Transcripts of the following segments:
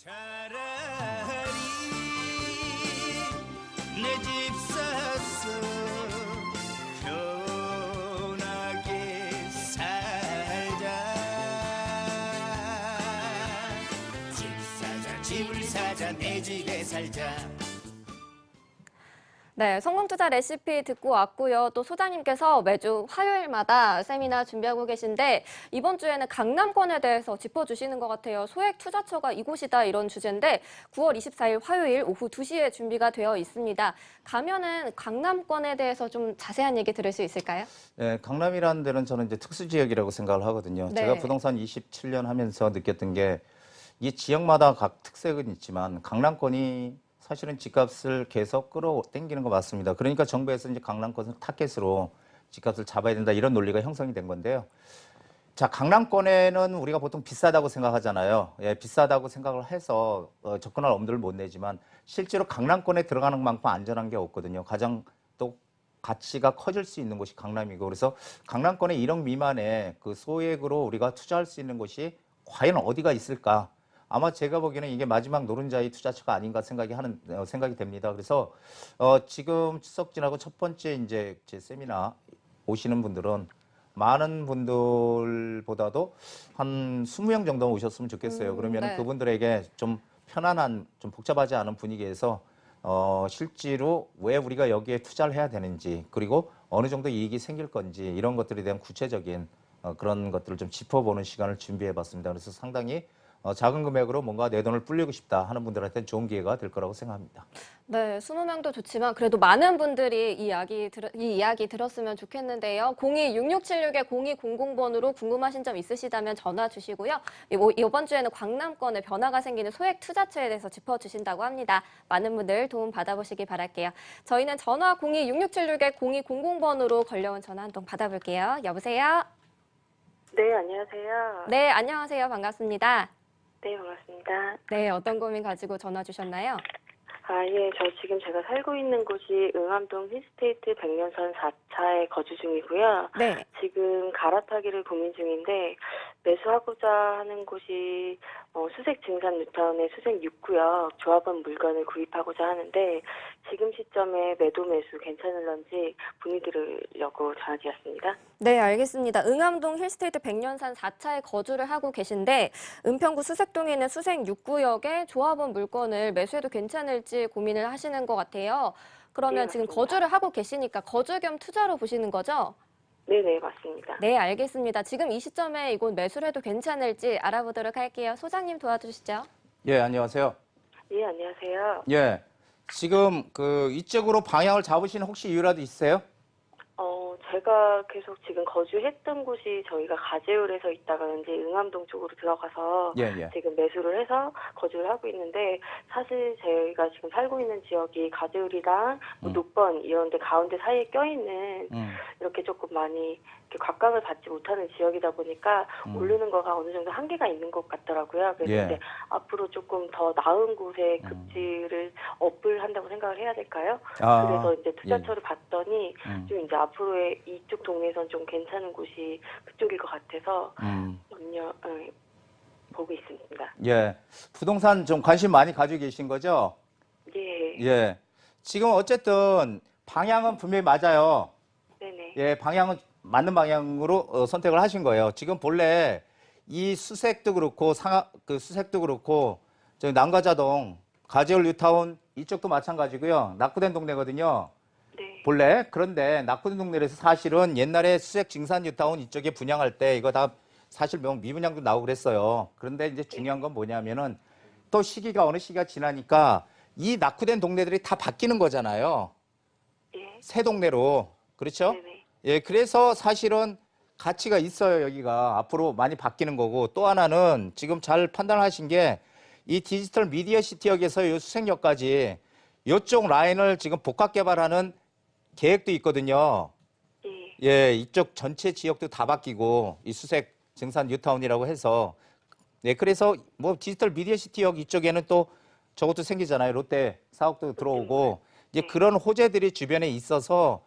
차라리 내 집 사서 편하게 살자. 집을 사자 내 집에 살자. 네, 성공투자 레시피 듣고 왔고요. 또 소장님께서 매주 화요일마다 세미나 준비하고 계신데 이번 주에는 강남권에 대해서 짚어주시는 것 같아요. 소액 투자처가 이곳이다 이런 주제인데 9월 24일 화요일 오후 2시에 준비가 되어 있습니다. 가면은 강남권에 대해서 좀 자세한 얘기 들을 수 있을까요? 네, 강남이라는 데는 저는 이제 특수지역이라고 생각을 하거든요. 네. 제가 부동산 27년 하면서 느꼈던 게 이 지역마다 각 특색은 있지만 강남권이 사실은 집값을 계속 끌어당기는 거 맞습니다. 그러니까 정부에서 이제 강남권을 타겟으로 집값을 잡아야 된다 이런 논리가 형성이 된 건데요. 자, 강남권에는 우리가 보통 비싸다고 생각하잖아요. 예, 비싸다고 생각을 해서 접근할 엄두를 못 내지만 실제로 강남권에 들어가는 만큼 안전한 게 없거든요. 가장 또 가치가 커질 수 있는 곳이 강남이고 그래서 강남권의 1억 미만의 그 소액으로 우리가 투자할 수 있는 곳이 과연 어디가 있을까? 아마 제가 보기에는 이게 마지막 노른자의 투자처가 아닌가 생각이 됩니다. 그래서 지금 추석 지나고 첫 번째 이제 제 세미나 오시는 분들은 많은 분들보다도 한 20명 정도 오셨으면 좋겠어요. 그러면 네. 그분들에게 좀 편안한, 좀 복잡하지 않은 분위기에서 실제로 왜 우리가 여기에 투자를 해야 되는지 그리고 어느 정도 이익이 생길 건지 이런 것들에 대한 구체적인 그런 것들을 좀 짚어보는 시간을 준비해 봤습니다. 그래서 상당히 작은 금액으로 뭔가 내 돈을 불리고 싶다 하는 분들한테는 좋은 기회가 될 거라고 생각합니다. 네, 20명도 좋지만 그래도 많은 분들이 이 이야기 들었으면 좋겠는데요. 026676-0200번으로 궁금하신 점 있으시다면 전화 주시고요. 이번 주에는 강남권에 변화가 생기는 소액 투자처에 대해서 짚어주신다고 합니다. 많은 분들 도움 받아보시기 바랄게요. 저희는 전화 0266-0200번으로 걸려온 전화 한 통 받아볼게요. 여보세요? 네, 안녕하세요. 네, 안녕하세요. 반갑습니다. 네, 반갑습니다. 네, 어떤 고민 가지고 전화 주셨나요? 예, 저 지금 제가 살고 있는 곳이 응암동 힐스테이트 백년선 4차에 거주 중이고요. 네. 지금 갈아타기를 고민 중인데 매수하고자 하는 곳이 수색 증산 뉴타운의 수색 6구역 조합원 물건을 구입하고자 하는데 지금 시점에 매도 매수 괜찮을런지 문의 드리려고 전화드렸습니다. 네, 알겠습니다. 응암동 힐스테이트 백년산 4차에 거주를 하고 계신데 은평구 수색동에 있는 수색 6구역에 조합원 물건을 매수해도 괜찮을지 고민을 하시는 것 같아요. 그러면 네, 지금 맞습니다. 거주를 하고 계시니까 거주 겸 투자로 보시는 거죠? 네네, 맞습니다. 네, 알겠습니다. 지금 이 시점에 이곳 매수를 해도 괜찮을지 알아보도록 할게요. 소장님 도와주시죠. 예, 안녕하세요. 예, 안녕하세요. 예, 지금 이쪽으로 방향을 잡으시는 혹시 이유라도 있으세요? 제가 계속 지금 거주했던 곳이 저희가 가재울에서 있다가 이제 응암동 쪽으로 들어가서 예. 지금 매수를 해서 거주를 하고 있는데 사실 저희가 지금 살고 있는 지역이 가재울이랑 뭐 녹번 이런 데 가운데 사이에 껴있는 이렇게 조금 많이 이렇게 각광을 받지 못하는 지역이다 보니까 오르는 거가 어느 정도 한계가 있는 것 같더라고요. 그래서 예. 이제 앞으로 조금 더 나은 곳에 급지를 업을 한다고 생각을 해야 될까요? 그래서 이제 투자처를 봤더니 좀 이제 앞으로의 이쪽 동네에선 좀 괜찮은 곳이 그쪽일 것 같아서 보고 있습니다. 예, 부동산 좀 관심 많이 가지고 계신 거죠? 예. 예, 지금 어쨌든 방향은 분명히 맞아요. 네네. 예, 방향은 맞는 방향으로 선택을 하신 거예요. 지금 본래 이 수색도 그렇고 수색도 그렇고 저기 남가자동, 가재울 뉴타운 이쪽도 마찬가지고요. 낙후된 동네거든요. 네. 본래 그런데 낙후된 동네에서 사실은 옛날에 수색 증산 뉴타운 이쪽에 분양할 때 이거 다 사실 미분양도 나오고 그랬어요. 그런데 이제 중요한 건 뭐냐면은 또 어느 시기가 지나니까 이 낙후된 동네들이 다 바뀌는 거잖아요. 예. 새 동네로. 그렇죠? 네네. 예, 그래서 사실은 가치가 있어요, 여기가. 앞으로 많이 바뀌는 거고. 또 하나는 지금 잘 판단하신 게 이 디지털 미디어 시티역에서 이 수색역까지 이쪽 라인을 지금 복합 개발하는 계획도 있거든요. 예. 예, 이쪽 전체 지역도 다 바뀌고 이 수색 증산 뉴타운이라고 해서 네, 그래서 뭐 디지털 미디어 시티역 이쪽에는 또 저것도 생기잖아요. 롯데 사옥도 들어오고 이제 그런 호재들이 주변에 있어서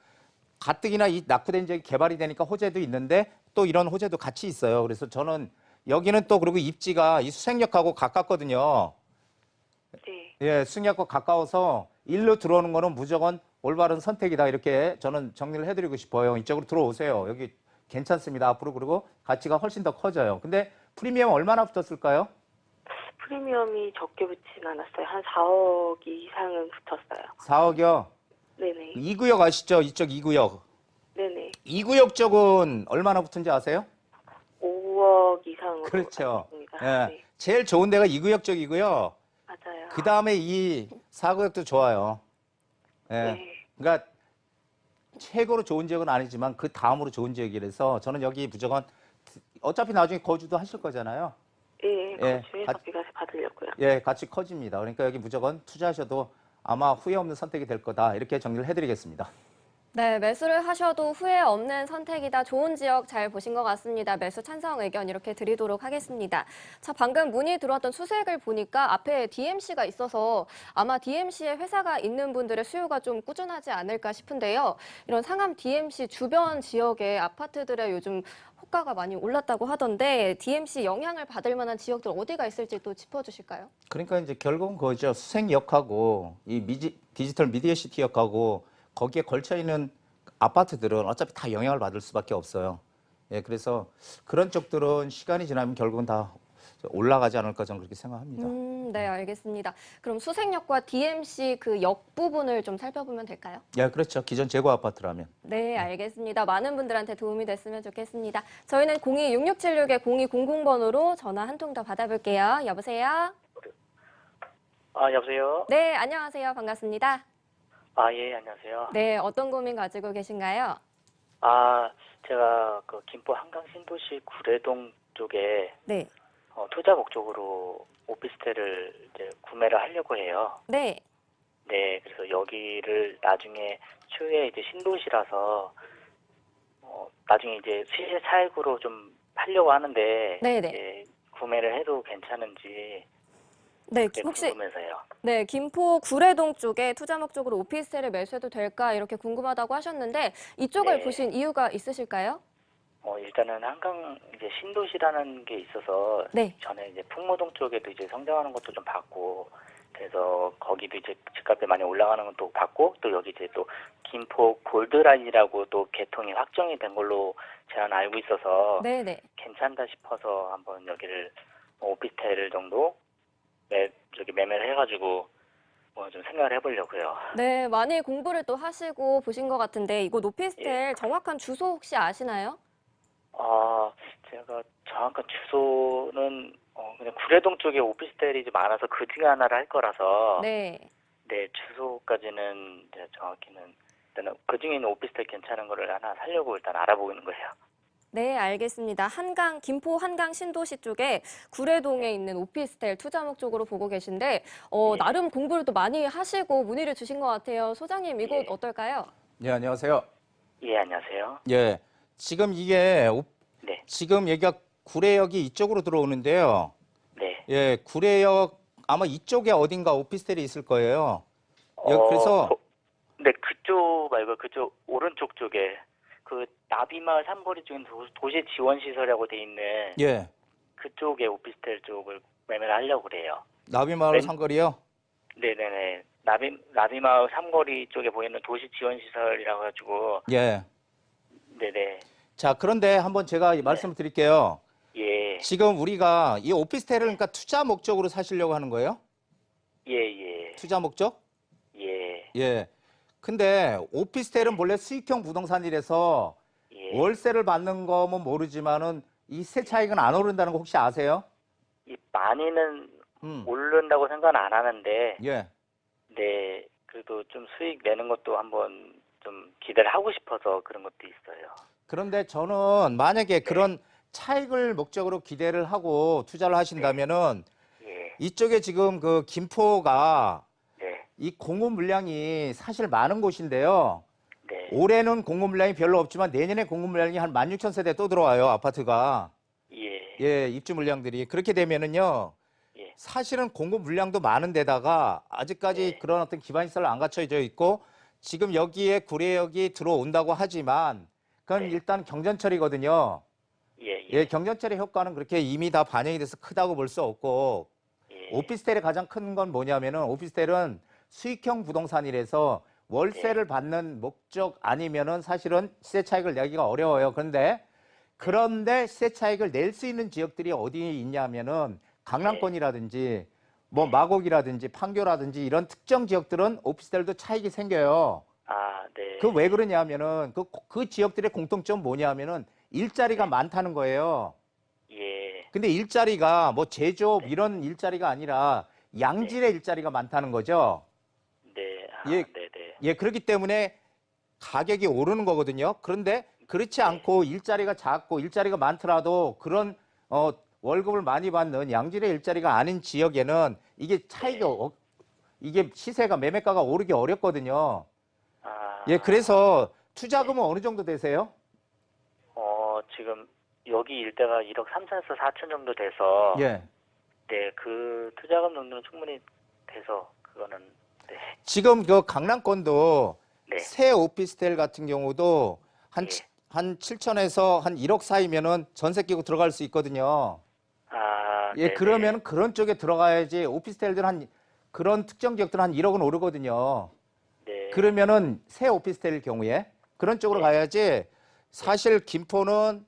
가뜩이나 이 낙후된 지역이 개발이 되니까 호재도 있는데 또 이런 호재도 같이 있어요. 그래서 저는 여기는 또 그리고 입지가 이 수색역하고 가깝거든요. 예, 수성역과 가까워서 일로 들어오는 거는 무조건 올바른 선택이다. 이렇게 저는 정리를 해드리고 싶어요. 이쪽으로 들어오세요. 여기 괜찮습니다. 앞으로 그리고 가치가 훨씬 더 커져요. 근데 프리미엄 얼마나 붙었을까요? 프리미엄이 적게 붙진 않았어요. 한 4억 이상은 붙었어요. 4억이요. 네네. 2구역 아시죠? 이쪽 2구역. 네네. 2구역 쪽은 얼마나 붙은지 아세요? 5억 이상으로. 그렇죠. 알겠습니다. 예, 네. 제일 좋은 데가 2구역 쪽이고요. 맞아요. 그 다음에 이 4구역도 좋아요. 예, 네. 그러니까 최고로 좋은 지역은 아니지만 그 다음으로 좋은 지역이라서 저는 여기 무조건 어차피 나중에 거주도 하실 거잖아요. 예, 예, 거주해서 비과세 받으려고요. 예, 같이 커집니다. 그러니까 여기 무조건 투자하셔도 아마 후회 없는 선택이 될 거다. 이렇게 정리를 해드리겠습니다. 네, 매수를 하셔도 후회 없는 선택이다. 좋은 지역 잘 보신 것 같습니다. 매수 찬성 의견 이렇게 드리도록 하겠습니다. 자, 방금 문의 들어왔던 수색을 보니까 앞에 DMC가 있어서 아마 DMC에 회사가 있는 분들의 수요가 좀 꾸준하지 않을까 싶은데요. 이런 상암 DMC 주변 지역의 아파트들의 요즘 호가가 많이 올랐다고 하던데 DMC 영향을 받을 만한 지역들 어디가 있을지 또 짚어주실까요? 그러니까 이제 결국은 그거죠. 수색역하고 이 디지털 미디어 시티역하고 거기에 걸쳐 있는 아파트들은 어차피 다 영향을 받을 수밖에 없어요. 예, 그래서 그런 쪽들은 시간이 지나면 결국은 다 올라가지 않을까 저는 그렇게 생각합니다. 네, 알겠습니다. 그럼 수색역과 DMC 그 역 부분을 좀 살펴보면 될까요? 예, 그렇죠. 기존 재고 아파트라면. 네, 알겠습니다. 많은 분들한테 도움이 됐으면 좋겠습니다. 저희는 02-6676-0200번으로 전화 한 통 더 받아볼게요. 여보세요? 여보세요? 네, 안녕하세요. 반갑습니다. 예, 안녕하세요. 네, 어떤 고민 가지고 계신가요? 제가 그 김포 한강 신도시 구례동 쪽에 네, 투자 목적으로 오피스텔을 이제 구매를 하려고 해요. 네, 네, 그래서 여기를 나중에 추후에 이제 신도시라서 나중에 이제 시세 차익으로 좀 팔려고 하는데 네네. 이제 구매를 해도 괜찮은지 네, 그게 혹시 궁금해서요. 네, 김포 구례동 쪽에 투자 목적으로 오피스텔을 매수해도 될까 이렇게 궁금하다고 하셨는데 이쪽을 네. 보신 이유가 있으실까요? 일단은 한강 이제 신도시라는 게 있어서 네. 전에 이제 풍무동 쪽에도 이제 성장하는 것도 좀 봤고 그래서 거기도 이제 집값이 많이 올라가는 것도 봤고 또 여기 이제 또 김포 골드라인이라고 또 개통이 확정이 된 걸로 제가 알고 있어서 네네. 괜찮다 싶어서 한번 여기를 오피스텔 정도 매매를 해가지고 좀 생각을 해보려고요. 네, 많이 공부를 또 하시고 보신 것 같은데 이곳 오피스텔 정확한 주소 혹시 아시나요? 제가 정확한 주소는 그냥 구례동 쪽에 오피스텔이 좀 많아서 그 중에 하나를 할 거라서 네. 네, 주소까지는 이제 정확히는 일단은 그 중에 있는 오피스텔 괜찮은 거를 하나 사려고 일단 알아보고 있는 거예요. 네, 알겠습니다. 김포 한강 신도시 쪽에 구례동에 있는 오피스텔 투자 목적으로 보고 계신데 예. 나름 공부를 또 많이 하시고 문의를 주신 것 같아요. 소장님, 이곳 예. 어떨까요? 예, 안녕하세요. 예, 안녕하세요. 예, 지금 이게 네, 지금 여기가 구례역이 이쪽으로 들어오는데요. 네. 예, 구례역 아마 이쪽에 어딘가 오피스텔이 있을 거예요. 그래서 네, 그쪽 말고 그쪽 오른쪽 쪽에 그 나비마을 삼거리 쪽에 도시 지원 시설이라고 돼 있는 예, 그쪽에 오피스텔 쪽을 매매를 하려고 그래요. 나비마을 네. 상거리요. 네네네. 나비마을 삼거리 쪽에 보이는 도시 지원 시설이라고 해가지고 예. 네네. 자, 그런데 한번 제가 말씀을 드릴게요. 예. 지금 우리가 이 오피스텔을 그러니까 투자 목적으로 사시려고 하는 거예요? 예. 투자 목적? 예. 예. 근데 오피스텔은 본래 수익형 부동산이라서 예. 월세를 받는 거면 모르지만은 이 세 차익은 안 오른다는 거 혹시 아세요? 많이는 음. 오른다고 생각은 안 하는데 예. 네. 그래도 좀 수익 내는 것도 한번 좀 기대를 하고 싶어서 그런 것도 있어요. 그런데 저는 만약에 그런 차익을 목적으로 기대를 하고 투자를 하신다면은 예. 이쪽에 지금 그 김포가 네. 이 공급 물량이 사실 많은 곳인데요. 네. 올해는 공급 물량이 별로 없지만 내년에 공급 물량이 한 16,000세대 또 들어와요, 아파트가. 예. 예, 입주 물량들이. 그렇게 되면은요. 예. 사실은 공급 물량도 많은 데다가 아직까지 네. 그런 어떤 기반 시설은 안 갖춰져 있고 지금 여기에 구례역이 들어온다고 하지만 그건 네. 일단 경전철이거든요. 예. 예, 경전철의 효과는 그렇게 이미 다 반영이 돼서 크다고 볼 수 없고 예. 오피스텔의 가장 큰 건 뭐냐면은 오피스텔은 수익형 부동산이라서 월세를 받는 목적 아니면은 사실은 시세 차익을 내기가 어려워요. 그런데 시세 차익을 낼 수 있는 지역들이 어디 있냐면은 강남권이라든지 뭐 마곡이라든지 판교라든지 이런 특정 지역들은 오피스텔도 차익이 생겨요. 아, 네. 그 왜 그러냐면은 그 지역들의 공통점 뭐냐면은 일자리가 많다는 거예요. 예. 근데 일자리가 뭐 제조업 이런 일자리가 아니라 양질의 일자리가 많다는 거죠. 네. 아, 예. 네네. 예, 그렇기 때문에 가격이 오르는 거거든요. 그런데 그렇지 않고 일자리가 작고 일자리가 많더라도 그런 월급을 많이 받는 양질의 일자리가 아닌 지역에는 이게 차이가 이게 시세가 매매가가 오르기 어렵거든요. 아. 예, 그래서 투자금은 어느 정도 되세요? 지금 여기 일대가 1억 3천에서 4천 정도 돼서 예. 네, 그 투자금 정도는 충분히 돼서 그거는 네. 지금 그 강남권도 네. 새 오피스텔 같은 경우도 한 예. 7천에서 한 1억 사이면은 전세 끼고 들어갈 수 있거든요. 아, 예, 네네. 그러면 그런 쪽에 들어가야지 오피스텔들 그런 특정 지역들은 한 1억은 오르거든요. 네. 그러면은 새 오피스텔 경우에 그런 쪽으로 가야지. 사실 김포는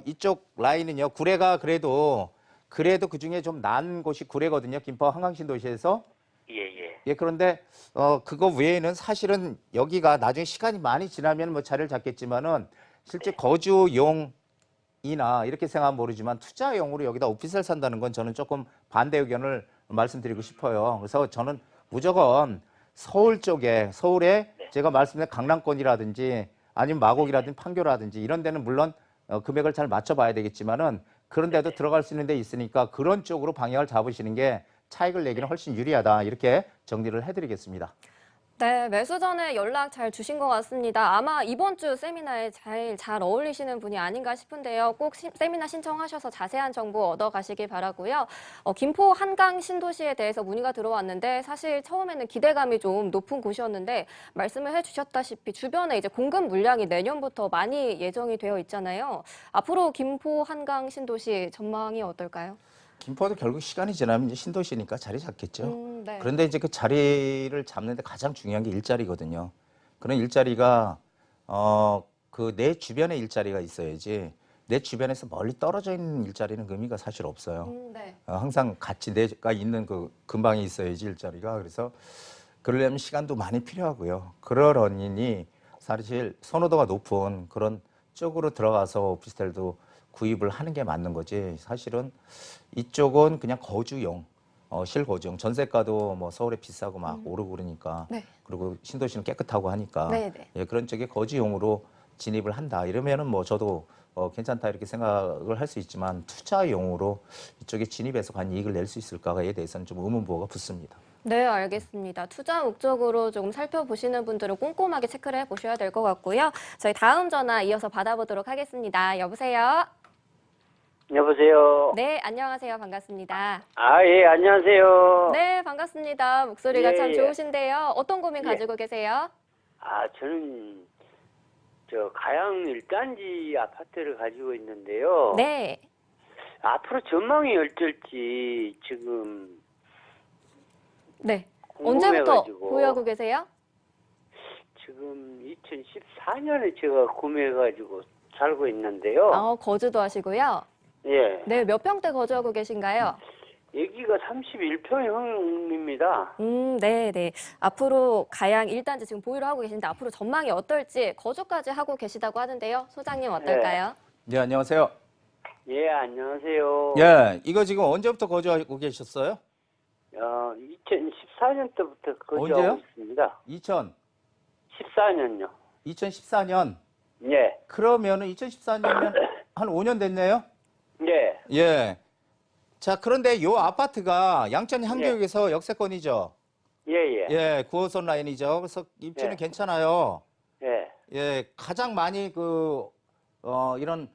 이쪽 라인은요. 구례가 그래도 그 중에 좀 난 곳이 구례거든요. 김포 한강신도시에서. 예. 예, 그런데 그거 외에는 사실은 여기가 나중에 시간이 많이 지나면 뭐 자리를 잡겠지만은 실제 거주용이나 이렇게 생각하면 모르지만 투자용으로 여기다 오피스를 산다는 건 저는 조금 반대 의견을 말씀드리고 싶어요. 그래서 저는 무조건 서울 쪽에 서울에 제가 말씀드린 강남권이라든지 아니면 마곡이라든지 판교라든지 이런 데는 물론 금액을 잘 맞춰봐야 되겠지만은 그런 데도 들어갈 수 있는 데 있으니까 그런 쪽으로 방향을 잡으시는 게 차익을 내기는 훨씬 유리하다. 이렇게 정리를 해드리겠습니다. 네, 매수 전에 연락 잘 주신 것 같습니다. 아마 이번 주 세미나에 잘 어울리시는 분이 아닌가 싶은데요. 꼭 세미나 신청하셔서 자세한 정보 얻어가시길 바라고요. 김포 한강 신도시에 대해서 문의가 들어왔는데 사실 처음에는 기대감이 좀 높은 곳이었는데 말씀을 해주셨다시피 주변에 이제 공급 물량이 내년부터 많이 예정이 되어 있잖아요. 앞으로 김포 한강 신도시 전망이 어떨까요? 김포도 결국 시간이 지나면 이제 신도시니까 자리 잡겠죠. 네. 그런데 이제 그 자리를 잡는데 가장 중요한 게 일자리거든요. 그런 일자리가 그 내 주변에 일자리가 있어야지 내 주변에서 멀리 떨어져 있는 일자리는 의미가 사실 없어요. 네. 항상 같이 내가 있는 그 근방에 있어야지 일자리가. 그래서 그러려면 시간도 많이 필요하고요. 그러려니 사실 선호도가 높은 그런 쪽으로 들어가서 오피스텔도 구입을 하는 게 맞는 거지. 사실은 이쪽은 그냥 거주용, 실거주용. 전세가도 뭐 서울에 비싸고 막 오르고 그러니까. 네. 그리고 신도시는 깨끗하고 하니까. 네네. 예, 그런 쪽에 거주용으로 진입을 한다. 이러면은 뭐 저도 괜찮다 이렇게 생각을 할 수 있지만 투자용으로 이쪽에 진입해서 과연 이익을 낼 수 있을까에 대해서는 좀 의문부호가 붙습니다. 네, 알겠습니다. 투자 목적으로 조금 살펴보시는 분들은 꼼꼼하게 체크를 해보셔야 될 것 같고요. 저희 다음 전화 이어서 받아보도록 하겠습니다. 여보세요? 여보세요. 네, 안녕하세요. 반갑습니다. 아, 예, 안녕하세요. 네, 반갑습니다. 목소리가 예, 참 예. 좋으신데요. 어떤 고민 예. 가지고 계세요? 아, 저는 가양 1단지 아파트를 가지고 있는데요. 네. 앞으로 전망이 어쩔지 지금 네. 언제부터 궁금해가지고. 보유하고 계세요? 지금 2014년에 제가 구매해가지고 살고 있는데요. 거주도 하시고요. 예. 네, 몇 평대 거주하고 계신가요? 여기가 31평입니다. 네. 앞으로 가양 1단지 지금 보유를 하고 계신데 앞으로 전망이 어떨지 거주까지 하고 계시다고 하는데요. 소장님 어떨까요? 네, 안녕하세요. 예, 안녕하세요. 예, 이거 지금 언제부터 거주하고 계셨어요? 2014년 때부터 거주하고 언제요? 있습니다. 2014년요. 2014년. 예. 그러면은 2014년이면 한 5년 됐네요. 예. 예. 자, 그런데 요 아파트가 양천 향교역에서 역세권이죠. 예. 예, 9호선 라인이죠. 그래서 입지는 예. 괜찮아요. 예. 예, 가장 많이 이런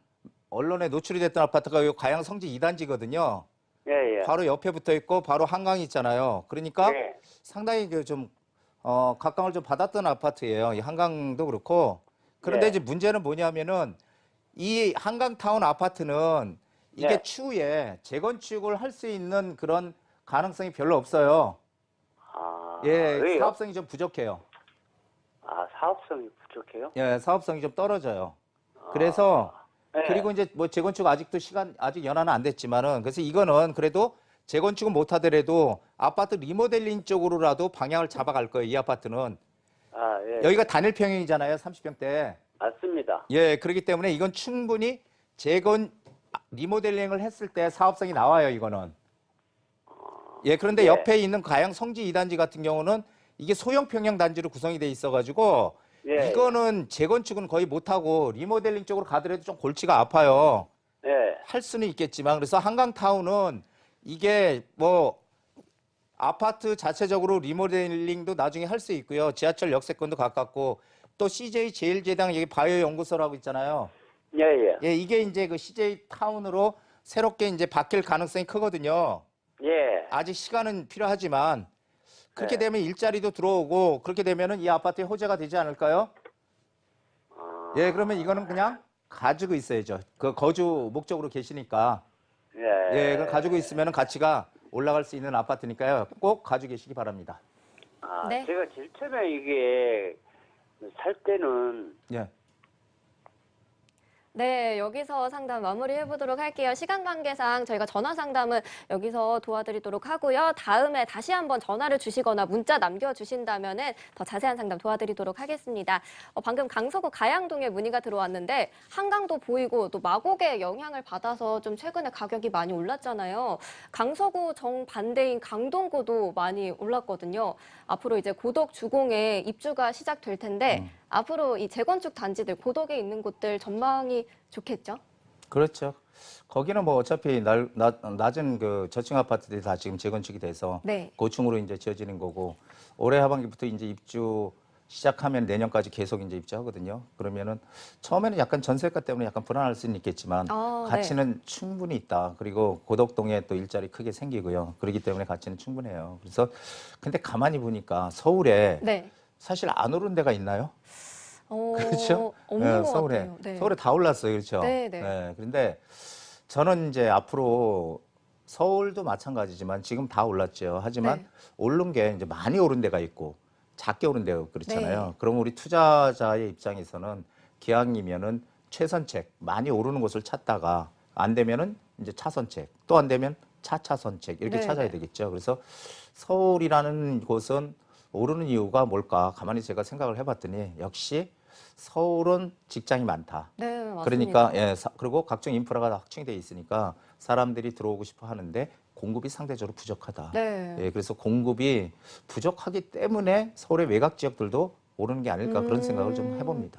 언론에 노출이 됐던 아파트가 요 가양 성지 2단지거든요. 예. 바로 옆에 붙어 있고 바로 한강이 있잖아요. 그러니까 예. 상당히 각광을 좀 받았던 아파트예요. 이 한강도 그렇고. 그런데 예. 이제 문제는 뭐냐면은 이 한강타운 아파트는 이게 네. 추후에 재건축을 할 수 있는 그런 가능성이 별로 없어요. 아, 예, 왜요? 사업성이 좀 부족해요. 아, 사업성이 부족해요? 예, 사업성이 좀 떨어져요. 그래서 네. 그리고 이제 뭐 재건축 아직도 시간 아직 연한은 안 됐지만은 그래서 이거는 그래도 재건축은 못 하더라도 아파트 리모델링 쪽으로라도 방향을 잡아갈 거예요. 이 아파트는 아, 예. 여기가 단일 평형이잖아요. 30평대. 맞습니다. 예, 그렇기 때문에 이건 충분히 리모델링을 했을 때 사업성이 나와요. 이거는. 예, 그런데 예. 옆에 있는 가양 성지 2단지 같은 경우는 이게 소형 평형 단지로 구성이 돼 있어가지고 예. 이거는 재건축은 거의 못하고 리모델링 쪽으로 가더라도 좀 골치가 아파요. 예. 할 수는 있겠지만 그래서 한강타운은 이게 뭐 아파트 자체적으로 리모델링도 나중에 할 수 있고요. 지하철 역세권도 가깝고 또 CJ 제일제당 여기 바이오 연구소라고 있잖아요. 예, 예. 예, 이게 이제 그 CJ 타운으로 새롭게 이제 바뀔 가능성이 크거든요. 예. 아직 시간은 필요하지만 그렇게 네. 되면 일자리도 들어오고 그렇게 되면은 이 아파트의 호재가 되지 않을까요? 예, 그러면 이거는 그냥 가지고 있어야죠. 그 거주 목적으로 계시니까. 예. 예, 그걸 가지고 있으면은 가치가 올라갈 수 있는 아파트니까요. 꼭 가지고 계시기 바랍니다. 아, 네. 제가 제일 처음에 이게 살 때는 예. 네, 여기서 상담 마무리해 보도록 할게요. 시간 관계상 저희가 전화 상담은 여기서 도와드리도록 하고요. 다음에 다시 한번 전화를 주시거나 문자 남겨주신다면은 더 자세한 상담 도와드리도록 하겠습니다. 방금 강서구 가양동에 문의가 들어왔는데 한강도 보이고 또 마곡의 영향을 받아서 좀 최근에 가격이 많이 올랐잖아요. 강서구 정반대인 강동구도 많이 올랐거든요. 앞으로 이제 고덕 주공에 입주가 시작될 텐데 앞으로 이 재건축 단지들, 고덕에 있는 곳들 전망이 좋겠죠? 그렇죠. 거기는 뭐 어차피 낮은 그 저층 아파트들이 다 지금 재건축이 돼서 네. 고층으로 이제 지어지는 거고 올해 하반기부터 이제 입주 시작하면 내년까지 계속 이제 입주하거든요. 그러면은 처음에는 약간 전세가 때문에 약간 불안할 수는 있겠지만 가치는 충분히 있다. 그리고 고덕동에 또 일자리 크게 생기고요. 그렇기 때문에 가치는 충분해요. 그래서 근데 가만히 보니까 서울에 네. 사실 안 오른 데가 있나요? 그렇죠? 없는 것 서울에. 같아요. 네. 서울에 다 올랐어요. 그렇죠? 네, 네. 그런데 저는 이제 앞으로 서울도 마찬가지지만 지금 다 올랐죠. 하지만 네. 오른 게 이제 많이 오른 데가 있고 작게 오른 데가 그렇잖아요. 네. 그럼 우리 투자자의 입장에서는 기왕이면은 최선책, 많이 오르는 곳을 찾다가 안 되면은 이제 차선책, 또 안 되면 차차선책 이렇게 네, 찾아야 네. 되겠죠. 그래서 서울이라는 곳은 오르는 이유가 뭘까? 가만히 제가 생각을 해봤더니 역시 서울은 직장이 많다. 네, 맞습니다. 그러니까 그리고 각종 인프라가 다 확충이 돼 있으니까 사람들이 들어오고 싶어 하는데 공급이 상대적으로 부족하다. 네. 예, 그래서 공급이 부족하기 때문에 서울의 외곽 지역들도 오르는 게 아닐까 그런 생각을 좀 해봅니다.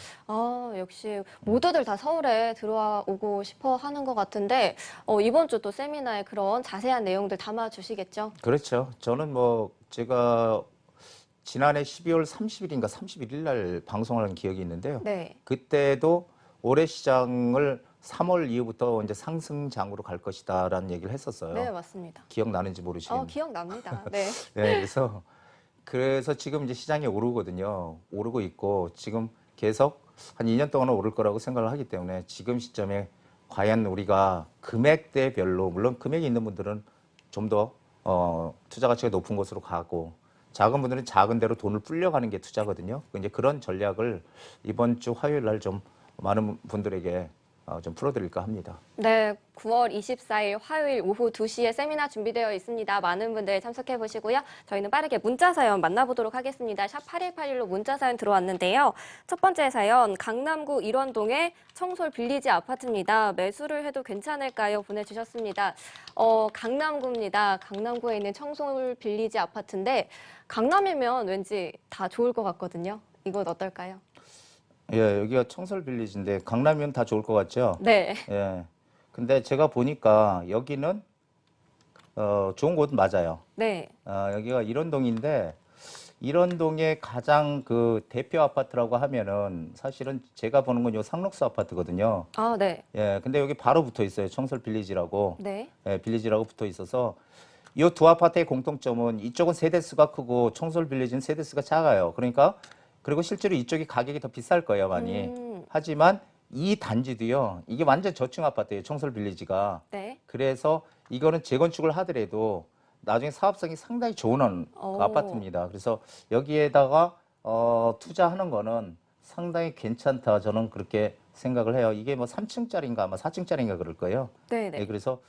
역시 모두들 다 서울에 들어오고 싶어 하는 것 같은데 이번 주 또 세미나에 그런 자세한 내용들 담아 주시겠죠? 그렇죠. 저는 뭐 제가 지난해 12월 30일인가 31일 날 방송하는 기억이 있는데요. 네. 그때도 올해 시장을 3월 이후부터 이제 상승장으로 갈 것이다라는 얘기를 했었어요. 네, 맞습니다. 기억나는지 모르시겠는데. 기억납니다. 네. 네, 그래서 지금 이제 시장이 오르거든요. 오르고 있고 지금 계속 한 2년 동안은 오를 거라고 생각을 하기 때문에 지금 시점에 과연 우리가 금액대별로 물론 금액이 있는 분들은 좀 더 투자 가치가 높은 곳으로 가고 작은 분들은 작은 데로 돈을 불려가는 게 투자거든요. 이제 그런 전략을 이번 주 화요일 날 좀 많은 분들에게 좀 풀어드릴까 합니다. 네, 9월 24일 화요일 오후 2시에 세미나 준비되어 있습니다. 많은 분들 참석해 보시고요. 저희는 빠르게 문자 사연 만나보도록 하겠습니다. 샵 8181로 문자 사연 들어왔는데요. 첫 번째 사연, 강남구 일원동의 청솔 빌리지 아파트입니다. 매수를 해도 괜찮을까요? 보내주셨습니다. 강남구입니다. 강남구에 있는 청솔 빌리지 아파트인데 강남이면 왠지 다 좋을 것 같거든요. 이건 어떨까요? 예, 여기가 청솔 빌리지인데 강남이면 다 좋을 것 같죠? 네. 예. 근데 제가 보니까 여기는 좋은 곳은 맞아요. 네. 여기가 일원동인데 일원동의 가장 그 대표 아파트라고 하면은 사실은 제가 보는 건 요 상록수 아파트거든요. 네. 예. 근데 여기 바로 붙어 있어요. 청솔 빌리지라고. 네. 예, 빌리지라고 붙어 있어서 이 두 아파트의 공통점은 이쪽은 세대수가 크고 청솔 빌리지는 세대수가 작아요. 그러니까 그리고 실제로 이쪽이 가격이 더 비쌀 거예요, 많이. 하지만 이 단지도요, 이게 완전 저층 아파트예요, 청솔 빌리지가. 네. 그래서 이거는 재건축을 하더라도 나중에 사업성이 상당히 좋은 오. 아파트입니다. 그래서 여기에다가 투자하는 거는 상당히 괜찮다. 저는 그렇게 생각을 해요. 이게 뭐 3층짜리인가 아마 4층짜리인가 그럴 거예요. 네네. 네, 그래서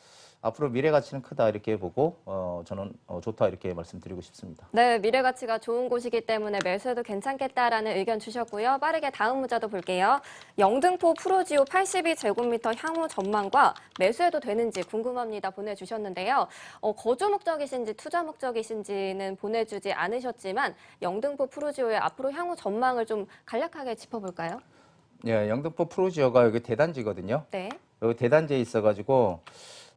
앞으로 미래 가치는 크다 이렇게 보고 저는 좋다 이렇게 말씀드리고 싶습니다. 네, 미래 가치가 좋은 곳이기 때문에 매수해도 괜찮겠다라는 의견 주셨고요. 빠르게 다음 문자도 볼게요. 영등포 프로지오 82제곱미터 향후 전망과 매수해도 되는지 궁금합니다 보내주셨는데요. 거주 목적이신지 투자 목적이신지는 보내주지 않으셨지만 영등포 프로지오의 앞으로 향후 전망을 좀 간략하게 짚어볼까요? 예, 영등포 프로지오가 여기 대단지거든요. 네. 여기 대단지에 있어가지고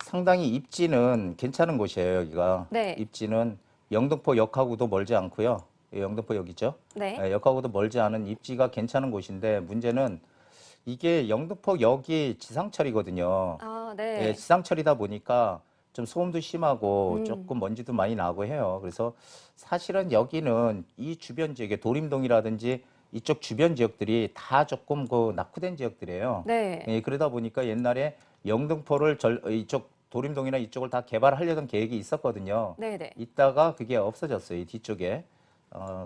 상당히 입지는 괜찮은 곳이에요. 여기가 네. 입지는 영등포역하고도 멀지 않고요. 예, 영등포역이죠. 네. 예, 역하고도 멀지 않은 입지가 괜찮은 곳인데 문제는 이게 영등포역이 지상철이거든요. 아, 예, 네. 지상철이다 보니까 좀 소음도 심하고 음. 조금 먼지도 많이 나고 해요. 그래서 사실은 여기는 이 주변 지역에 도림동이라든지 이쪽 주변 지역들이 다 조금 낙후된 지역들이에요. 네. 예, 그러다 보니까 옛날에 영등포를 이쪽 도림동이나 이쪽을 다 개발하려던 계획이 있었거든요. 네네. 있다가 그게 없어졌어요. 이 뒤쪽에.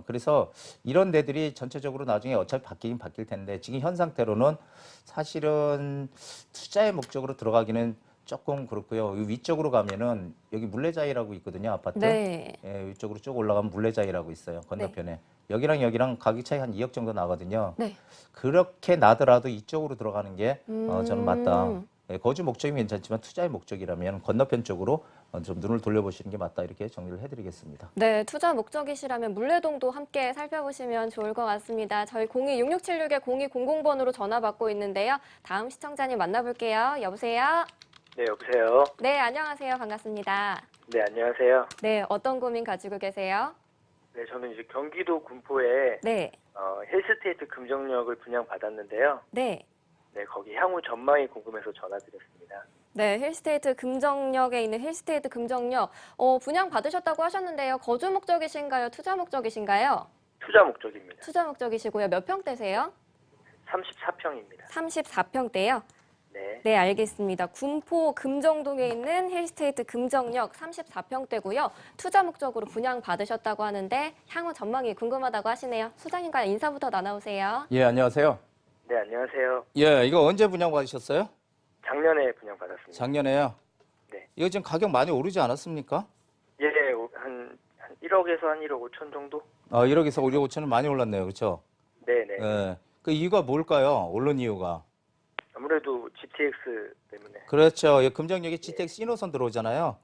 그래서 이런 데들이 전체적으로 나중에 어차피 바뀌긴 바뀔 텐데 지금 현 상태로는 사실은 투자의 목적으로 들어가기는 조금 그렇고요. 이 위쪽으로 가면은 여기 물레자이라고 있거든요. 아파트. 네. 예, 위쪽으로 쭉 올라가면 물레자이라고 있어요. 건너편에. 여기랑 여기랑 가격 차이 한 2억 정도 나거든요. 네. 그렇게 나더라도 이쪽으로 들어가는 게 저는 맞다. 음. 예, 거주 목적이 괜찮지만 투자의 목적이라면 건너편 쪽으로 좀 눈을 돌려보시는 게 맞다. 이렇게 정리를 해드리겠습니다. 네, 투자 목적이시라면 물레동도 함께 살펴보시면 좋을 것 같습니다. 저희 02-6676-0200번으로 전화 받고 있는데요. 다음 시청자님 만나볼게요. 여보세요? 네, 여보세요. 네, 안녕하세요. 반갑습니다. 네, 안녕하세요. 네, 어떤 고민 가지고 계세요? 네, 저는 이제 경기도 군포에 네, 헬스테이트 금정역을 분양받았는데요. 네. 네, 거기 향후 전망이 궁금해서 전화드렸습니다. 네, 힐스테이트 금정역에 있는 힐스테이트 금정역 분양 받으셨다고 하셨는데요. 거주 목적이신가요? 투자 목적이신가요? 투자 목적입니다. 투자 목적이시고요. 몇 평대세요? 34평입니다. 34평대요. 네. 네, 알겠습니다. 군포 금정동에 있는 힐스테이트 금정역 34평대고요. 투자 목적으로 분양 받으셨다고 하는데 향후 전망이 궁금하다고 하시네요. 소장님과 인사부터 나눠오세요. 예, 안녕하세요. 네, 안녕하세요. 예, 이거 언제 분양 받으셨어요? 작년에 분양받았습니다. 작년에요. 네. 이거 지금 가격 많이 오르지 않았습니까? 예, 한 1억에서 한 1억 5천 정도? 1억에서 5억 5천은 많이 올랐네요. 그렇죠? 네네. 예. 그 이유가 뭘까요? 오른 이유가. 아무래도 GTX 때문에. 그렇죠. 예, 금정역에 GTX 1호선 들어오잖아요.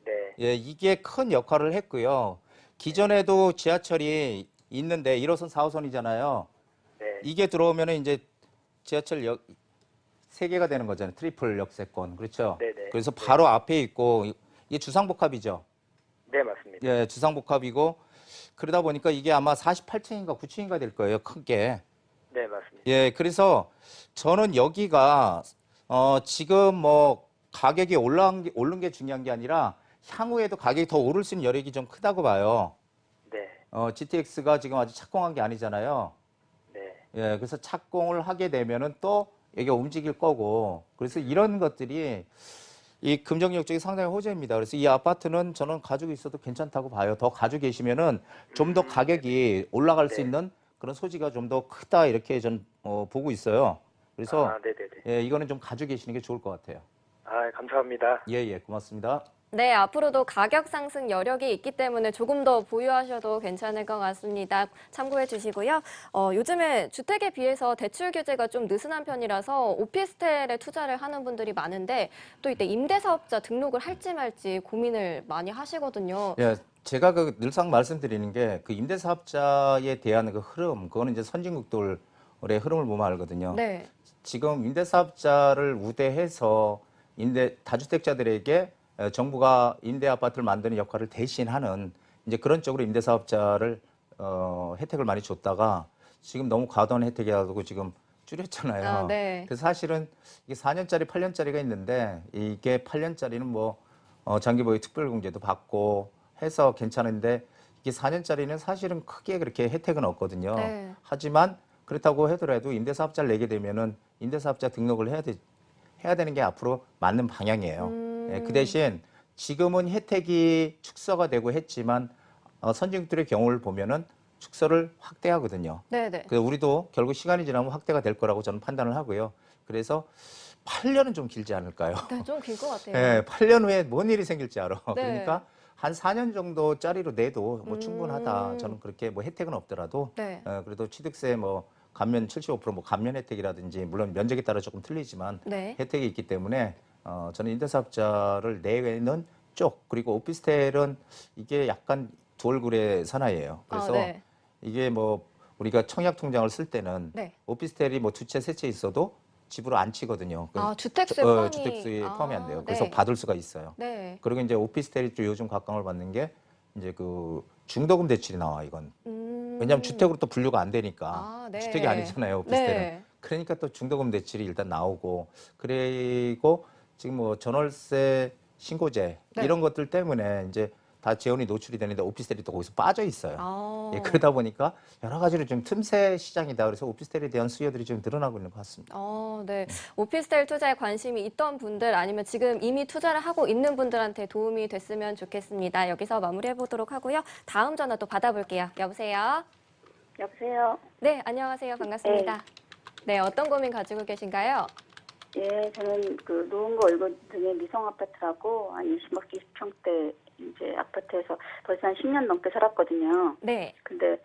네. 예, 이게 큰 역할을 했고요. 기존에도 지하철이 있는데 1호선, 4호선이잖아요. 네. 이게 들어오면 이제 지하철 역 3개가 되는 거잖아요. 트리플 역세권. 그렇죠? 네네. 그래서 바로 앞에 있고 이게 주상복합이죠. 네, 맞습니다. 예, 주상복합이고 그러다 보니까 이게 아마 48층인가 9층인가 될 거예요. 크게. 네, 맞습니다. 예, 그래서 저는 여기가 지금 뭐 가격이 오른 게 중요한 게 아니라 향후에도 가격이 더 오를 수 있는 여력이 좀 크다고 봐요. 네. GTX가 지금 아직 착공한 게 아니잖아요. 네. 예, 그래서 착공을 하게 되면은 또 여기가 움직일 거고, 그래서 이런 것들이 이 금정역 쪽이 상당히 호재입니다. 그래서 이 아파트는 저는 가지고 있어도 괜찮다고 봐요. 더 가지고 계시면은 좀 더 가격이 올라갈 수 네. 있는 그런 소지가 좀 더 크다 이렇게 전 보고 있어요. 그래서 아, 네네네. 예, 이거는 좀 가지고 계시는 게 좋을 것 같아요. 아, 감사합니다. 예, 예, 고맙습니다. 네, 앞으로도 가격 상승 여력이 있기 때문에 조금 더 보유하셔도 괜찮을 것 같습니다. 참고해 주시고요. 요즘에 주택에 비해서 대출 규제가 좀 느슨한 편이라서 오피스텔에 투자를 하는 분들이 많은데 또 이때 임대사업자 등록을 할지 말지 고민을 많이 하시거든요. 예, 제가 늘상 말씀드리는 게 그 임대사업자에 대한 그 흐름, 그거는 이제 선진국들의 흐름을 보면 알거든요. 네, 지금 임대사업자를 우대해서 다주택자들에게 정부가 임대 아파트를 만드는 역할을 대신하는 이제 그런 쪽으로 임대사업자를 혜택을 많이 줬다가 지금 너무 과도한 혜택이라고 지금 줄였잖아요. 아, 네. 그래서 사실은 이게 4년짜리, 8년짜리가 있는데 이게 8년짜리는 뭐 장기보유 특별공제도 받고 해서 괜찮은데 이게 4년짜리는 사실은 크게 그렇게 혜택은 없거든요. 네. 하지만 그렇다고 하더라도 임대사업자를 내게 되면은 임대사업자 등록을 해야 되는 게 앞으로 맞는 방향이에요. 예, 그 대신 지금은 혜택이 축소가 되고 했지만 선진국들의 경우를 보면은 축소를 확대하거든요. 네네. 그래서 우리도 결국 시간이 지나면 확대가 될 거라고 저는 판단을 하고요. 그래서 8년은 좀 길지 않을까요? 네, 좀 길 것 같아요. 네, 8년 후에 뭔 일이 생길지 알아. 네. 그러니까 한 4년 정도짜리로 내도 뭐 충분하다. 음. 저는 그렇게 뭐 혜택은 없더라도 네. 그래도 취득세 뭐 감면 75%뭐 감면 혜택이라든지 물론 면적에 따라 조금 틀리지만 네. 혜택이 있기 때문에 저는 임대사업자를 내외는 쪽 그리고 오피스텔은 이게 약간 두 얼굴의 사나이예요. 그래서 네. 이게 뭐 우리가 청약 통장을 쓸 때는 네. 오피스텔이 뭐 두 채, 세 채 있어도 집으로 안 치거든요. 주택수에 포함이. 주택수에 포함이 안 돼요. 그래서 네. 받을 수가 있어요. 네. 그리고 이제 오피스텔이 또 요즘 각광을 받는 게 이제 그 중도금 대출이 나와 이건. 왜냐하면 주택으로 또 분류가 안 되니까 네. 주택이 아니잖아요 오피스텔은. 네. 그러니까 또 중도금 대출이 일단 나오고 그리고 지금 뭐 전월세 신고제 네. 이런 것들 때문에 이제 다 재원이 노출이 되는데 오피스텔이 또 거기서 빠져 있어요. 아. 예, 그러다 보니까 여러 가지로 좀 틈새 시장이다. 그래서 오피스텔에 대한 수요들이 좀 늘어나고 있는 것 같습니다. 네. 오피스텔 투자에 관심이 있던 분들 아니면 지금 이미 투자를 하고 있는 분들한테 도움이 됐으면 좋겠습니다. 여기서 마무리해 보도록 하고요. 다음 전화 또 받아볼게요. 여보세요? 여보세요. 네, 안녕하세요. 반갑습니다. 네, 어떤 고민 가지고 계신가요? 예, 저는 그 노원구 월곶 등의 미성 아파트라고 한 20막 20평대 이제 아파트에서 벌써 한 10년 넘게 살았거든요. 네. 근데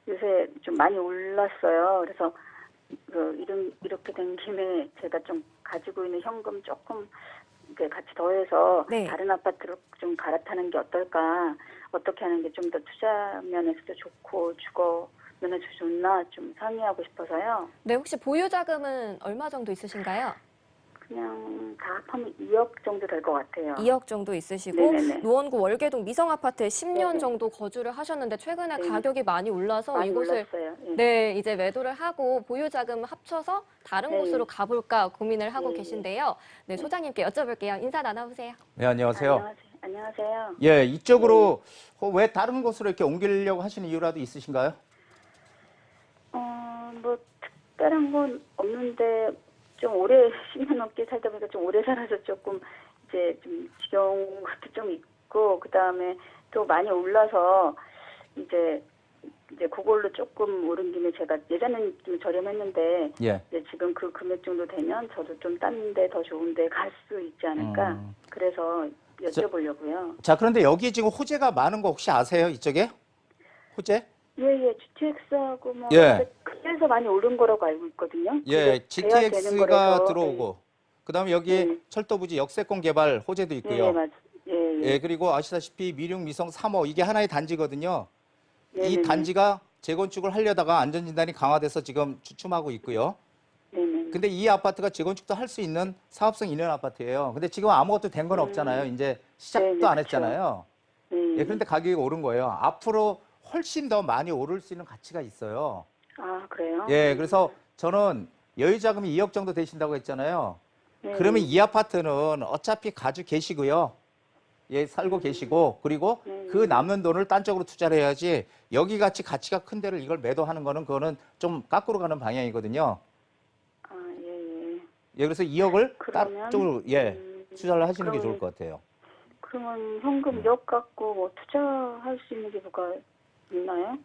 요새 좀 많이 올랐어요. 그래서 이렇게 된 김에 제가 좀 가지고 있는 현금 조금 이렇게 같이 더해서 네. 다른 아파트로 좀 갈아타는 게 어떨까? 어떻게 하는 게 좀 더 투자 면에서도 좋고 주거 면에서 좋나 좀 상의하고 싶어서요. 네, 혹시 보유 자금은 얼마 정도 있으신가요? 그냥 다 합하면 2억 정도 될 것 같아요. 2억 정도 있으시고 네네네. 노원구 월계동 미성 아파트에 10년 네네. 정도 거주를 하셨는데 최근에 네네. 가격이 많이 올라서 많이 이곳을 올랐어요. 예. 네, 이제 매도를 하고 보유 자금 합쳐서 다른 네. 곳으로 가볼까 고민을 하고 네. 계신데요. 네, 소장님께 여쭤볼게요. 인사 나눠보세요. 네, 안녕하세요. 안녕하세요. 예, 이쪽으로 왜 다른 곳으로 이렇게 옮기려고 하시는 이유라도 있으신가요? 뭐 특별한 건 없는데 좀 오래 10년 넘게 살다 보니까 좀 오래 살아서 조금 이제 좀 지겨운 것도 좀 있고 그 다음에 또 많이 올라서 이제 그걸로 조금 오른 김에 제가 예전에는 좀 저렴했는데 예. 이제 지금 그 금액 정도 되면 저도 좀 딴 데 더 좋은 데 갈 수 있지 않을까 그래서 여쭤보려고요. 자, 그런데 여기 지금 호재가 많은 거 혹시 아세요? 이쪽에? 호재? 예, GTX하고 뭐 예. 그래서 많이 오른 거라고 알고 있거든요. 예, 그게 돼야 되는 GTX가 거라서. 들어오고 그다음에 여기 네. 철도부지 역세권 개발 호재도 예, 있고요. 맞. 예. 예, 그리고 아시다시피 미륙, 미성, 3호 이게 하나의 단지거든요. 이 네네네. 단지가 재건축을 하려다가 안전진단이 강화돼서 지금 주춤하고 있고요. 네네. 근데 이 아파트가 재건축도 할 수 있는 사업성 있는 아파트예요. 근데 지금 아무것도 된 건 없잖아요. 이제 시작도 네네, 안 그쵸. 했잖아요. 네. 예, 그런데 가격이 오른 거예요. 앞으로 훨씬 더 많이 오를 수 있는 가치가 있어요. 아, 그래요? 예, 그래서 저는 여유 자금이 2억 정도 되신다고 했잖아요. 네. 그러면 이 아파트는 어차피 가지고 계시고요. 예, 살고 계시고 그리고 그 남는 돈을 딴 쪽으로 투자를 해야지 여기 같이 가치가 큰 데를 이걸 매도하는 거는 그거는 좀 깎으러 가는 방향이거든요. 아, 예. 예, 그래서 2억을 딴 그러면, 쪽으로 투자를 하시는 게 좋을 그러면- 것 같아요. 그러면 현금 2억 갖고 뭐 투자할 수 있는 게 뭐가 있나요?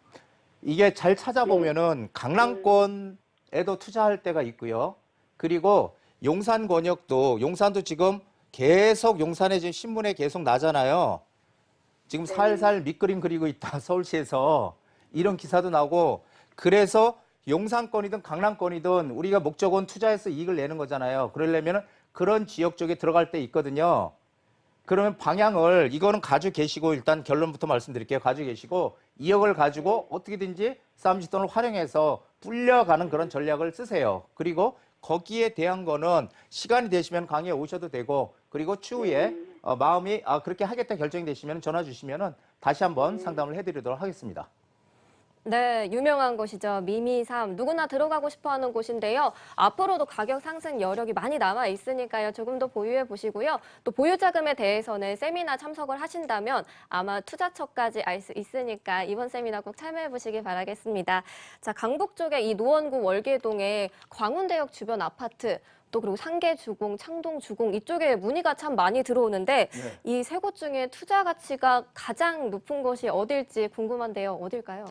이게 잘 찾아보면은 강남권에도 투자할 때가 있고요. 그리고 용산 권역도 용산도 지금 계속 용산에 지금 신문에 계속 나잖아요. 지금 살살 밑그림 그리고 있다 서울시에서 이런 기사도 나오고 그래서 용산권이든 강남권이든 우리가 목적은 투자해서 이익을 내는 거잖아요. 그러려면 그런 지역 쪽에 들어갈 때 있거든요. 그러면 방향을 이거는 가지고 계시고 일단 결론부터 말씀드릴게요. 가지고 계시고 2억을 가지고 어떻게든지 싸움짓돈을 활용해서 불려가는 그런 전략을 쓰세요. 그리고 거기에 대한 거는 시간이 되시면 강의에 오셔도 되고 그리고 추후에 마음이 그렇게 하겠다 결정이 되시면 전화 주시면은 다시 한번 상담을 해드리도록 하겠습니다. 네, 유명한 곳이죠. 미미삼. 누구나 들어가고 싶어하는 곳인데요. 앞으로도 가격 상승 여력이 많이 남아 있으니까요. 조금 더 보유해 보시고요. 또 보유 자금에 대해서는 세미나 참석을 하신다면 아마 투자처까지 알 수 있으니까 이번 세미나 꼭 참여해 보시길 바라겠습니다. 자, 강북 쪽에 이 노원구 월계동의 광운대역 주변 아파트 또 그리고 상계주공, 창동주공 이쪽에 문의가 참 많이 들어오는데 네. 이 세 곳 중에 투자 가치가 가장 높은 곳이 어딜지 궁금한데요. 어딜까요?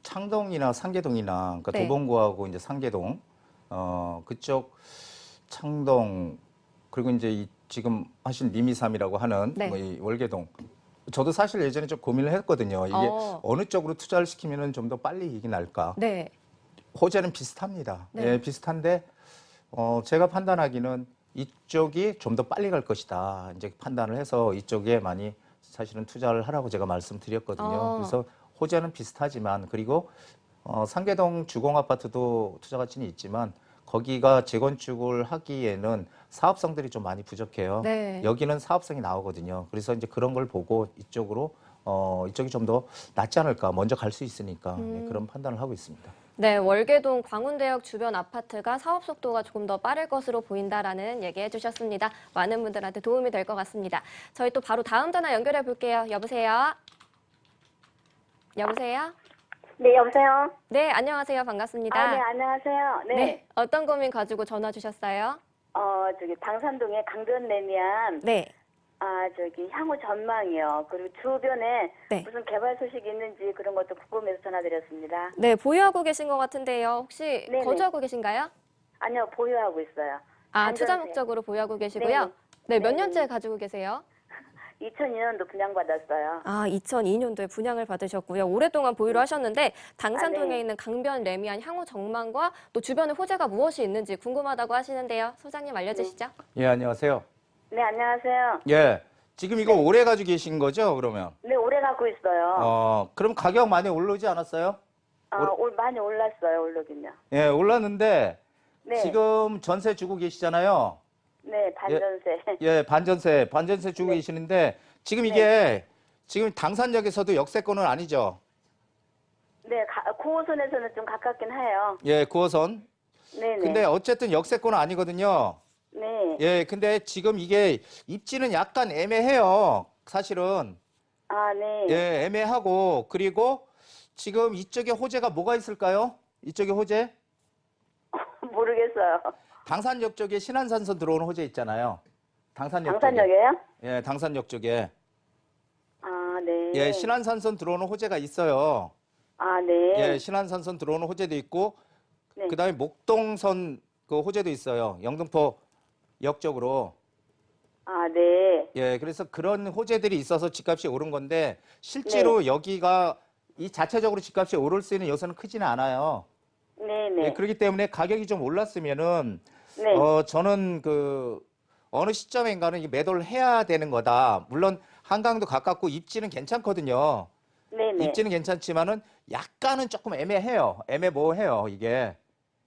창동이나 상계동이나 그러니까 네. 도봉구하고 이제 상계동 그쪽 창동 그리고 이제 이 지금 하신 리미삼이라고 하는 네. 뭐 이 월계동 저도 사실 예전에 좀 고민을 했거든요. 이게 어느 쪽으로 투자를 시키면은 좀 더 빨리 이익이 날까? 네. 호재는 비슷합니다. 네. 예, 비슷한데 제가 판단하기는 이쪽이 좀 더 빨리 갈 것이다. 이제 판단을 해서 이쪽에 많이 사실은 투자를 하라고 제가 말씀드렸거든요. 그래서 호재는 비슷하지만 그리고 상계동 주공 아파트도 투자 가치는 있지만 거기가 재건축을 하기에는 사업성들이 좀 많이 부족해요. 네. 여기는 사업성이 나오거든요. 그래서 이제 그런 걸 보고 이쪽으로 이쪽이 좀 더 낫지 않을까. 먼저 갈 수 있으니까 네, 그런 판단을 하고 있습니다. 네, 월계동 광운대역 주변 아파트가 사업 속도가 조금 더 빠를 것으로 보인다라는 얘기해 주셨습니다. 많은 분들한테 도움이 될 것 같습니다. 저희 또 바로 다음 전화 연결해 볼게요. 여보세요? 여보세요? 네, 여보세요? 네, 안녕하세요. 반갑습니다. 네, 안녕하세요. 네. 어떤 고민 가지고 전화 주셨어요? 저기 당산동에 강변 레미안, 네. 향후 전망이요. 그리고 주변에 네. 무슨 개발 소식이 있는지 그런 것도 궁금해서 전화드렸습니다. 네, 보유하고 계신 것 같은데요. 혹시 네네. 거주하고 계신가요? 아니요, 보유하고 있어요. 투자 안전세. 목적으로 보유하고 계시고요. 네, 몇 네네. 년째 가지고 계세요? 2002년도 분양받았어요. 2002년도에 분양을 받으셨고요. 오랫동안 보유를 하셨는데 당산동에 네. 있는 강변 레미안 향후 전망과 또 주변에 호재가 무엇이 있는지 궁금하다고 하시는데요. 소장님 알려주시죠. 예, 안녕하세요. 네, 안녕하세요. 예, 지금 이거 오래 가지고 계신 거죠, 그러면? 네, 오래 갖고 있어요. 그럼 가격 많이 오르지 않았어요? 많이 올랐어요, 오르긴요. 예, 올랐는데 네. 지금 전세 주고 계시잖아요. 네, 반전세. 예, 반전세 주고 계시는데 지금 이게 지금 당산역에서도 역세권은 아니죠? 네, 9호선에서는 좀 가깝긴 해요. 예, 9호선. 네네. 근데 어쨌든 역세권은 아니거든요. 네. 예, 근데 지금 이게 입지는 약간 애매해요. 사실은. 네. 예, 애매하고 그리고 지금 이쪽에 호재가 뭐가 있을까요? 이쪽에 호재? 모르겠어요. 당산역 쪽에 신안산선 들어오는 호재 있잖아요. 당산역 쪽에. 당산역이에요? 예, 당산역 쪽에. 네. 예, 신안산선 들어오는 호재가 있어요. 네. 예, 신안산선 들어오는 호재도 있고 네. 그다음에 목동선 그 호재도 있어요. 영등포 역 쪽으로. 네. 예, 그래서 그런 호재들이 있어서 집값이 오른 건데 실제로 여기가 이 자체적으로 집값이 오를 수 있는 요소는 크지는 않아요. 네네. 예, 그렇기 때문에 가격이 좀 올랐으면은 네. 저는 그 어느 시점인가는 이게 매도를 해야 되는 거다. 물론 한강도 가깝고 입지는 괜찮거든요. 네네. 입지는 괜찮지만은 약간은 조금 애매해요. 애매모호해요, 이게.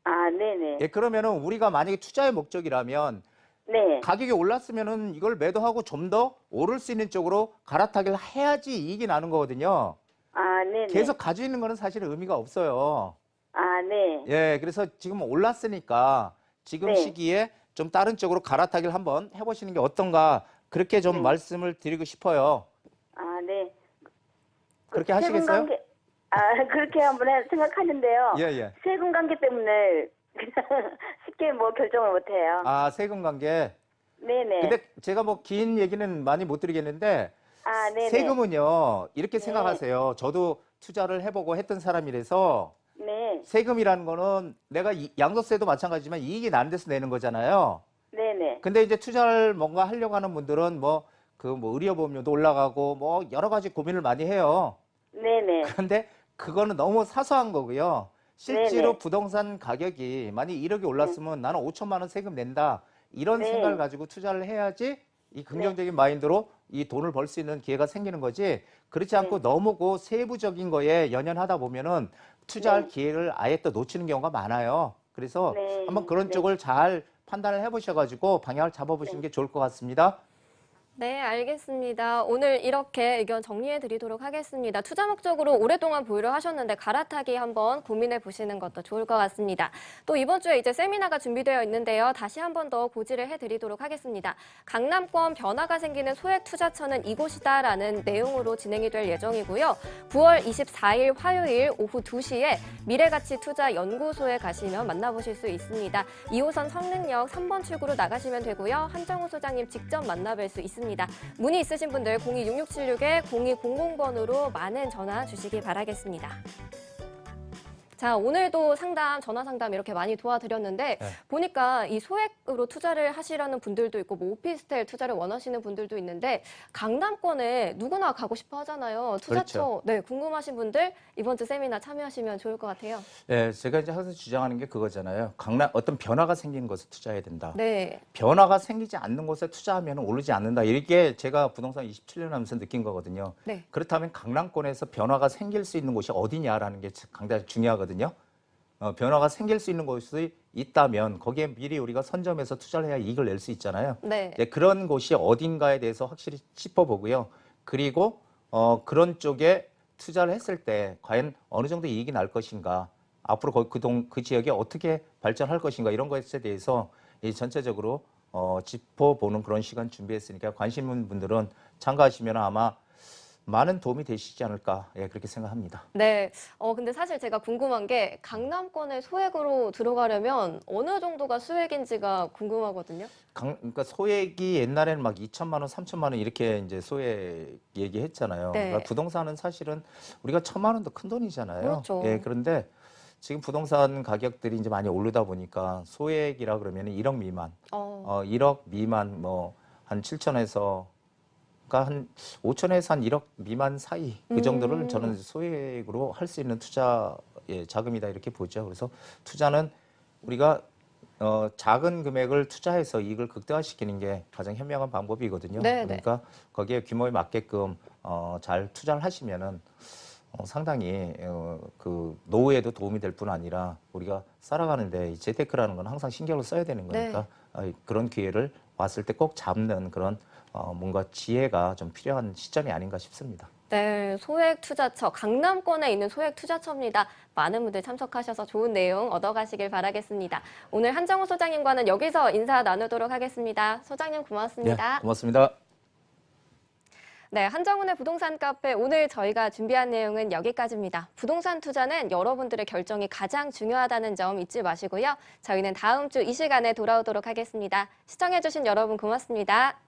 네네. 예, 그러면은 우리가 만약에 투자의 목적이라면 네. 가격이 올랐으면은 이걸 매도하고 좀 더 오를 수 있는 쪽으로 갈아타기를 해야지 이익이 나는 거거든요. 네네. 계속 가지고 있는 거는 사실 의미가 없어요. 네. 예, 그래서 지금 올랐으니까 지금 네. 시기에 좀 다른 쪽으로 갈아타기를 한번 해보시는 게 어떤가 그렇게 좀 말씀을 드리고 싶어요. 네. 그렇게 하시겠어요? 그렇게 한번 생각하는데요. 예, 예. 세금 관계 때문에 그냥 쉽게 뭐 결정을 못 해요. 세금 관계. 네네. 근데 제가 뭐 긴 얘기는 많이 못 드리겠는데 네네. 세금은요, 이렇게 생각하세요. 저도 투자를 해보고 했던 사람이라서 네. 세금이라는 거는 내가 양도세도 마찬가지지만 이익이 나는 데서 내는 거잖아요. 네네. 근데 이제 투자를 뭔가 하려고 하는 분들은 뭐 의료보험료도 올라가고 뭐 여러 가지 고민을 많이 해요. 네네. 그런데 그거는 너무 사소한 거고요. 실제로 네네. 부동산 가격이 만약 1억이 올랐으면 나는 5천만 원 세금 낸다. 이런 네. 생각을 가지고 투자를 해야지 이 긍정적인 마인드로 이 돈을 벌 수 있는 기회가 생기는 거지. 그렇지 않고 너무 그 세부적인 거에 연연하다 보면은 투자할 기회를 아예 또 놓치는 경우가 많아요. 그래서 한번 그런 쪽을 잘 판단을 해보셔가지고 방향을 잡아보시는 게 좋을 것 같습니다. 네, 알겠습니다. 오늘 이렇게 의견 정리해 드리도록 하겠습니다. 투자 목적으로 오랫동안 보유를 하셨는데 갈아타기 한번 고민해 보시는 것도 좋을 것 같습니다. 또 이번 주에 이제 세미나가 준비되어 있는데요. 다시 한번 더 고지를 해 드리도록 하겠습니다. 강남권 변화가 생기는 소액 투자처는 이곳이다라는 내용으로 진행이 될 예정이고요. 9월 24일 화요일 오후 2시에 미래가치투자연구소에 가시면 만나보실 수 있습니다. 2호선 성능역 3번 출구로 나가시면 되고요. 한정우 소장님 직접 만나뵐 수 있습니다. 문의 있으신 분들 026676-0200번으로 많은 전화 주시기 바라겠습니다. 자, 오늘도 전화 상담 이렇게 많이 도와드렸는데 보니까 이 소액으로 투자를 하시려는 분들도 있고 뭐 오피스텔 투자를 원하시는 분들도 있는데 강남권에 누구나 가고 싶어 하잖아요. 투자처 그렇죠. 네, 궁금하신 분들 이번 주 세미나 참여하시면 좋을 것 같아요. 네, 제가 이제 항상 주장하는 게 그거잖아요. 어떤 변화가 생기는 곳에 투자해야 된다. 네. 변화가 생기지 않는 곳에 투자하면 오르지 않는다. 이렇게 제가 부동산 27년 하면서 느낀 거거든요. 네. 그렇다면 강남권에서 변화가 생길 수 있는 곳이 어디냐라는 게 굉장히 중요하거든요. 변화가 생길 수 있는 곳이 있다면 거기에 미리 우리가 선점해서 투자를 해야 이익을 낼 수 있잖아요. 네. 네, 그런 곳이 어딘가에 대해서 확실히 짚어보고요. 그리고 그런 쪽에 투자를 했을 때 과연 어느 정도 이익이 날 것인가, 앞으로 그 지역에 어떻게 발전할 것인가 이런 것에 대해서 전체적으로 짚어보는 그런 시간 준비했으니까 관심 있는 분들은 참가하시면 아마 많은 도움이 되시지 않을까 그렇게 생각합니다. 네. 근데 사실 제가 궁금한 게 강남권에 소액으로 들어가려면 어느 정도가 수액인지가 궁금하거든요. 그러니까 소액이 옛날에는 막 2천만 원, 3천만 원 이렇게 이제 소액 얘기했잖아요. 네. 그러니까 부동산은 사실은 우리가 1,000만 원도 큰 돈이잖아요. 그렇죠. 예, 그런데 지금 부동산 가격들이 이제 많이 오르다 보니까 소액이라 그러면 1억 미만, 1억 미만 뭐 한 7천에서 한 5천에서 한 1억 미만 사이 그 정도를 저는 소액으로 할 수 있는 투자 자금이다 이렇게 보죠. 그래서 투자는 우리가 작은 금액을 투자해서 이익을 극대화시키는 게 가장 현명한 방법이거든요. 네네. 그러니까 거기에 규모에 맞게끔 잘 투자를 하시면은 상당히 그 노후에도 도움이 될 뿐 아니라 우리가 살아가는데 이 재테크라는 건 항상 신경을 써야 되는 거니까 그런 기회를 왔을 때 꼭 잡는 그런 뭔가 지혜가 좀 필요한 시점이 아닌가 싶습니다. 네, 소액 투자처, 강남권에 있는 소액 투자처입니다. 많은 분들 참석하셔서 좋은 내용 얻어가시길 바라겠습니다. 오늘 한정우 소장님과는 여기서 인사 나누도록 하겠습니다. 소장님 고맙습니다. 네, 고맙습니다. 네, 한정훈의 부동산 카페 오늘 저희가 준비한 내용은 여기까지입니다. 부동산 투자는 여러분들의 결정이 가장 중요하다는 점 잊지 마시고요. 저희는 다음 주 이 시간에 돌아오도록 하겠습니다. 시청해주신 여러분 고맙습니다.